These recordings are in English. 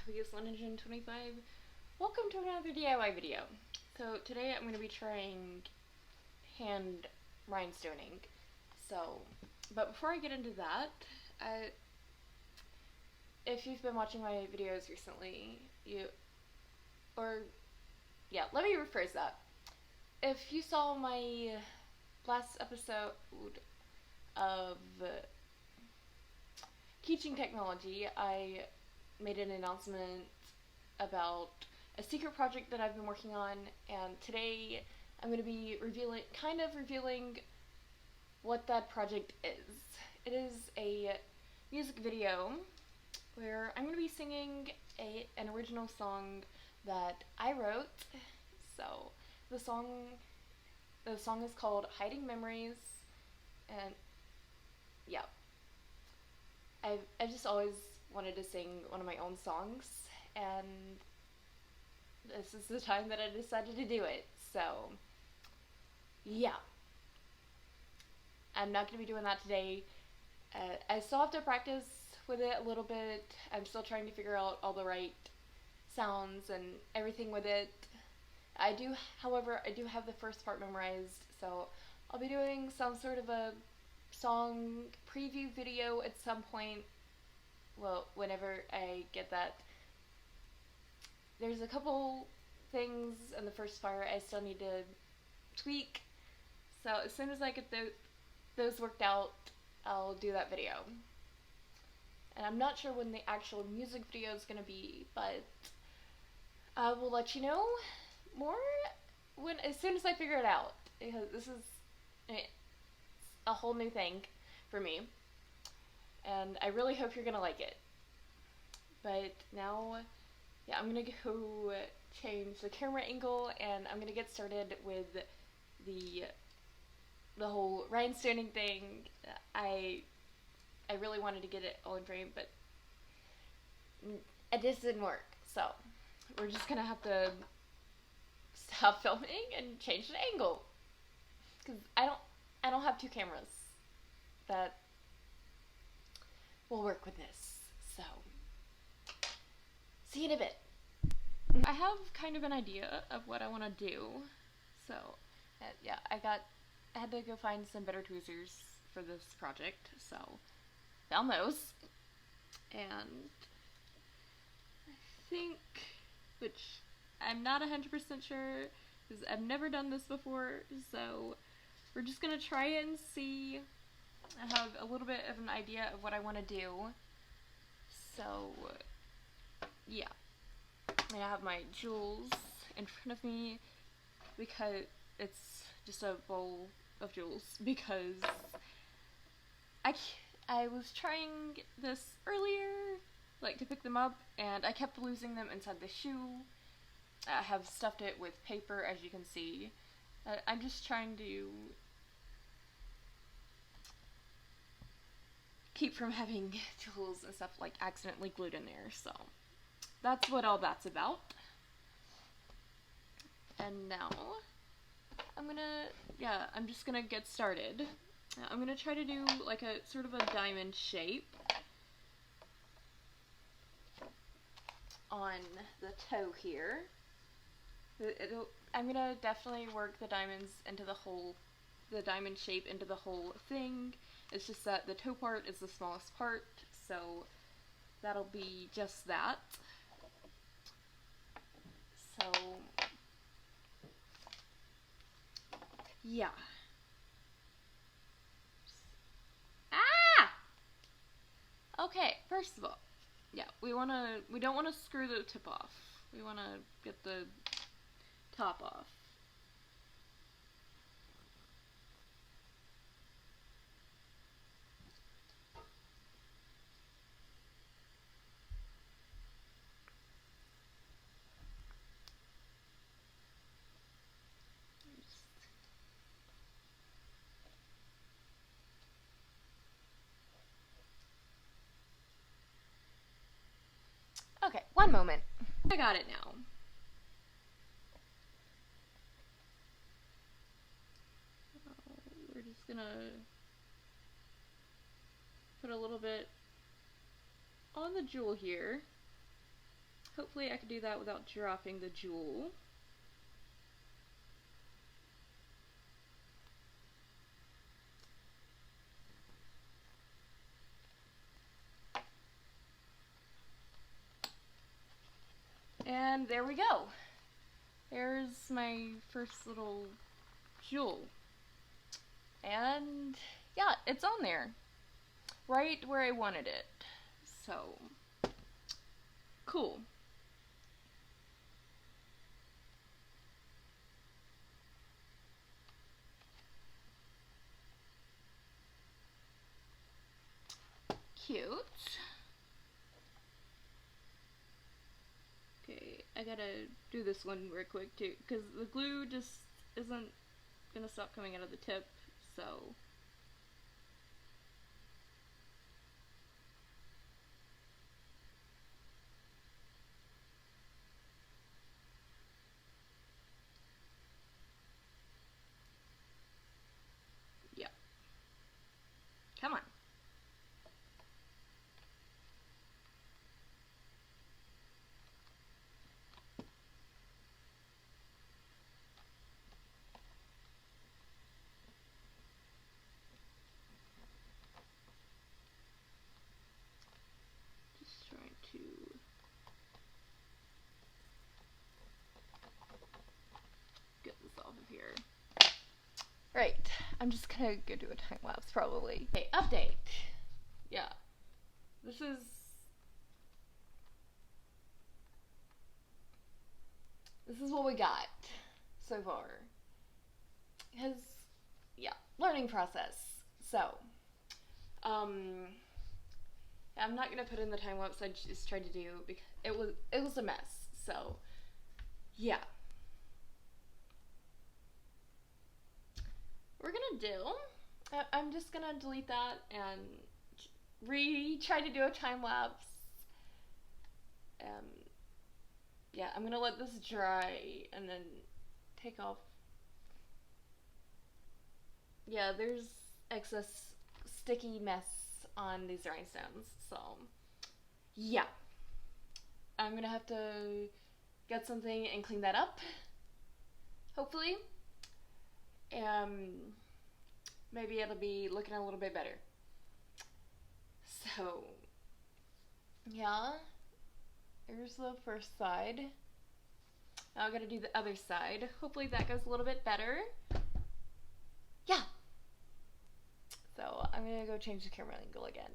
Biggest 125. Welcome to another DIY video. So today I'm going to be trying hand rhinestoning. But before I get into that, if you've been watching my videos recently, let me rephrase that. If you saw my last episode of teaching technology, I made an announcement about a secret project that I've been working on, and today I'm going to be revealing what that project is. It is a music video where I'm going to be singing an original song that I wrote. So the song is called Hiding Memories, and yeah, I've just always wanted to sing one of my own songs, and this is the time that I decided to do it. So yeah, I'm not going to be doing that today. I still have to practice with it a little bit. I'm still trying to figure out all the right sounds and everything with it. However, I do have the first part memorized, so I'll be doing some sort of a song preview video at some point. Well, whenever I get that. There's a couple things in the first part I still need to tweak, so as soon as I get those worked out, I'll do that video. And I'm not sure when the actual music video is going to be, but I will let you know more as soon as I figure it out, because this is a whole new thing for me, and I really hope you're gonna like it. But now, yeah, I'm gonna go change the camera angle, and I'm gonna get started with the whole rhinestoning thing. I really wanted to get it all in frame, but it just didn't work. So we're just gonna have to stop filming and change the angle, because I don't have two cameras that will work with this. So see you in a bit. I have kind of an idea of what I want to do. So yeah, I had to go find some better tweezers for this project, so found those, and I think, which I'm not 100% sure, because I've never done this before, so we're just gonna try it and see. I have a little bit of an idea of what I want to do, so yeah. I have my jewels in front of me, because it's just a bowl of jewels, because I was trying this earlier, like to pick them up, and I kept losing them inside the shoe. I have stuffed it with paper, as you can see. I'm just trying to keep from having jewels and stuff like accidentally glued in there, so that's what all that's about. And now I'm just gonna get started. I'm gonna try to do like a sort of a diamond shape on the toe here. I'm gonna definitely work the diamonds into the diamond shape into the whole thing. It's just that the toe part is the smallest part, so that'll be just that. So yeah. Okay, first of all, yeah, we don't wanna screw the tip off. We wanna get the top off. Okay, one moment. I got it now. We're just gonna put a little bit on the jewel here. Hopefully I can do that without dropping the jewel. And there we go. There's my first little jewel. And yeah, it's on there. Right where I wanted it. So, cool. Cute. Okay, I gotta do this one real quick too, because the glue just isn't gonna stop coming out of the tip, so. Yeah. Come on. Just trying to get this off of here. Right, I'm just gonna go do a time lapse probably. Okay, update. Yeah, this is what we got so far. Because, yeah, learning process. So, I'm not gonna put in the time lapse I just tried to do because it was a mess. So, yeah. We're gonna do. I'm just gonna delete that and try to do a time lapse. Yeah, I'm gonna let this dry and then take off. Yeah, there's excess sticky mess on these rhinestones, so yeah. I'm gonna have to get something and clean that up, hopefully. Maybe it'll be looking a little bit better. So, yeah. Here's the first side. Now I gotta do the other side. Hopefully that goes a little bit better. Yeah. So I'm gonna go change the camera angle again.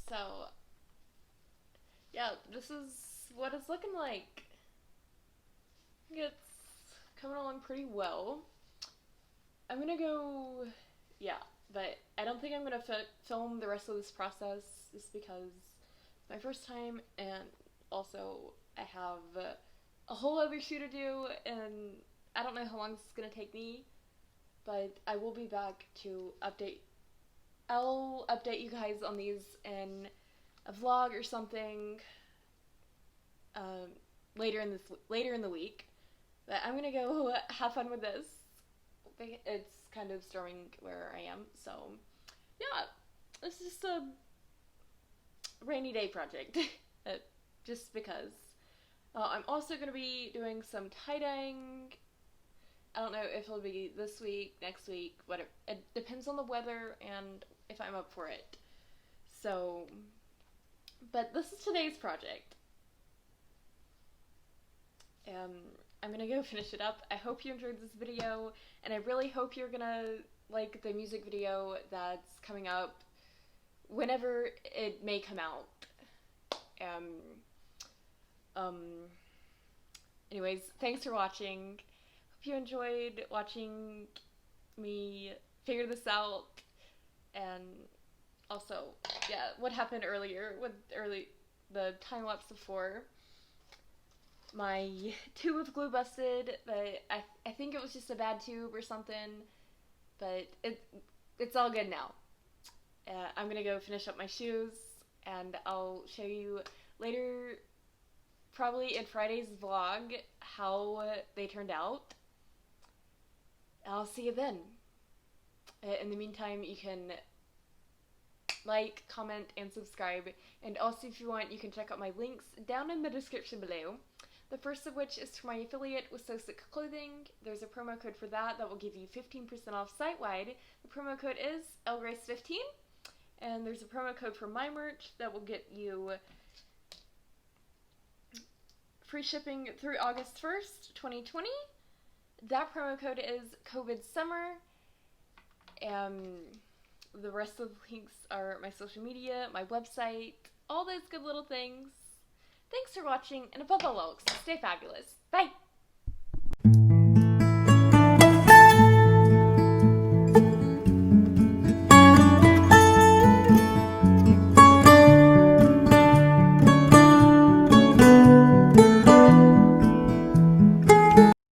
So, yeah, this is what it's looking like. I think it's coming along pretty well. I'm gonna go, yeah, but I don't think I'm gonna film the rest of this process just because it's my first time, and also I have a whole other shoot to do, and I don't know how long this is gonna take me, but I will be back to update. I'll update you guys on these in a vlog or something later in the week. But I'm gonna go have fun with this. It's kind of storming where I am, so yeah, it's just a rainy day project, just because. I'm also gonna be doing some tie-dyeing. I don't know if it'll be this week, next week, whatever. It depends on the weather and if I'm up for it. So, but this is today's project. I'm gonna go finish it up. I hope you enjoyed this video, and I really hope you're gonna like the music video that's coming up whenever it may come out. Anyways, thanks for watching. Hope you enjoyed watching me figure this out, and also, yeah, what happened earlier with the time lapse before. my tube of glue busted, but I think it was just a bad tube or something, but it's all good now. I'm gonna go finish up my shoes, and I'll show you later, probably in Friday's vlog, how they turned out. I'll see you then. In the meantime, you can like, comment, and subscribe, and also if you want, you can check out my links down in the description below. The first of which is for my affiliate with So Sick Clothing. There's a promo code for that will give you 15% off site-wide. The promo code is LGrace15. And there's a promo code for my merch that will get you free shipping through August 1st, 2020. That promo code is COVIDSummer. The rest of the links are my social media, my website, all those good little things. Thanks for watching, and above all else, stay fabulous. Bye!